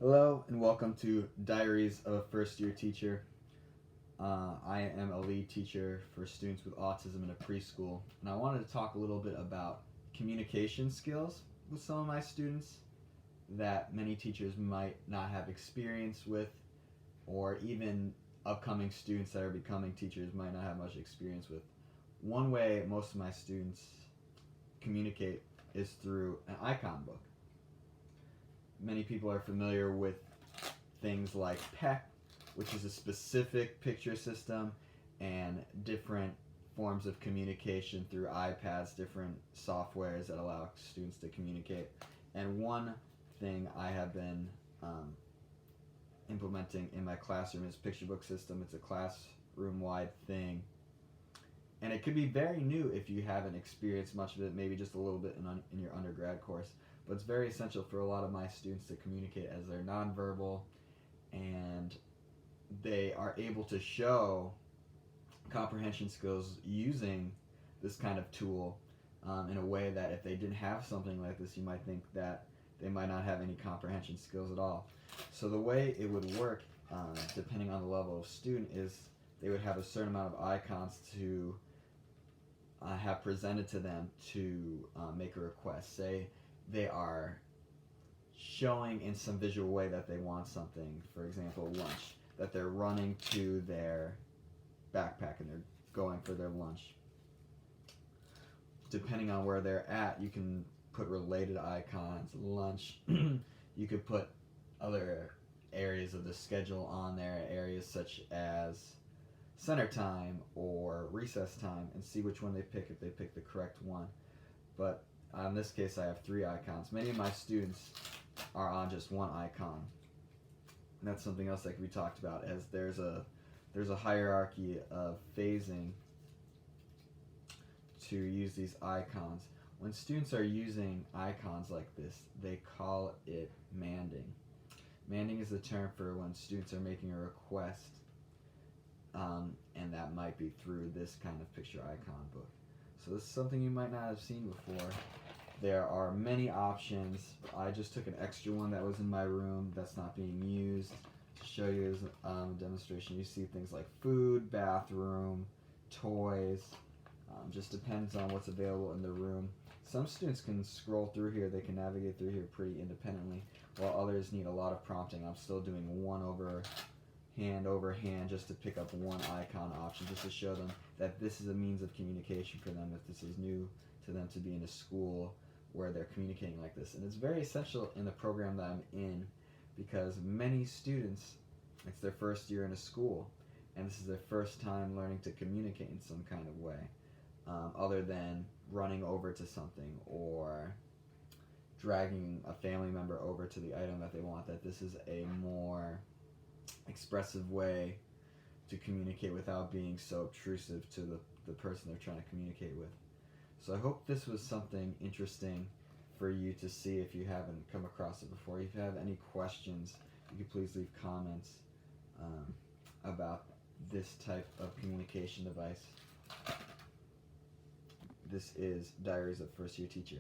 Hello and welcome to Diaries of a First Year Teacher. I am a lead teacher for students with autism in a preschool, and I wanted to talk a little bit about communication skills with some of my students that many teachers might not have experience with, or even upcoming students that are becoming teachers might not have much experience with. One way most of my students communicate is through an icon book. Many people are familiar with things like PreK, which is a specific picture system, and different forms of communication through iPads, different softwares that allow students to communicate. And one thing I have been implementing in my classroom is picture book system. It's a classroom-wide thing, and it could be very new if you haven't experienced much of it, maybe just a little bit in your undergrad course. But it's very essential for a lot of my students to communicate, as they're nonverbal and they are able to show comprehension skills using this kind of tool in a way that if they didn't have something like this, you might think that they might not have any comprehension skills at all. So the way it would work, depending on the level of student, is they would have a certain amount of icons to have presented to them to make a request. Say they are showing in some visual way that they want something, for example, lunch, that they're running to their backpack and they're going for their lunch. Depending on where they're at, you can put related icons, lunch. You could put other areas of the schedule on there, areas such as center time or recess time, and see which one they pick if they pick the correct one. But in this case, I have 3 icons. Many of my students are on just one icon. And that's something else that can be talked about, as there's a hierarchy of phasing to use these icons. When students are using icons like this, they call it manding. Manding is the term for when students are making a request, and that might be through this kind of picture icon book. So this is something you might not have seen before. There are many options. I just took an extra one that was in my room that's not being used to show you as a demonstration. You see things like food, bathroom, toys. Just depends on what's available in the room. Some students can scroll through here, they can navigate through here pretty independently, while others need a lot of prompting. I'm still doing one over hand just to pick up one icon option, just to show them that this is a means of communication for them, if this is new to them to be in a school where they're communicating like this. And it's very essential in the program that I'm in, because many students, it's their first year in a school, and this is their first time learning to communicate in some kind of way, other than running over to something or dragging a family member over to the item that they want. That this is a more expressive way to communicate without being so obtrusive to the person they're trying to communicate with. So I hope this was something interesting for you to see if you haven't come across it before. If you have any questions, you could please leave comments about this type of communication device. This is Diaries of First Year Teacher.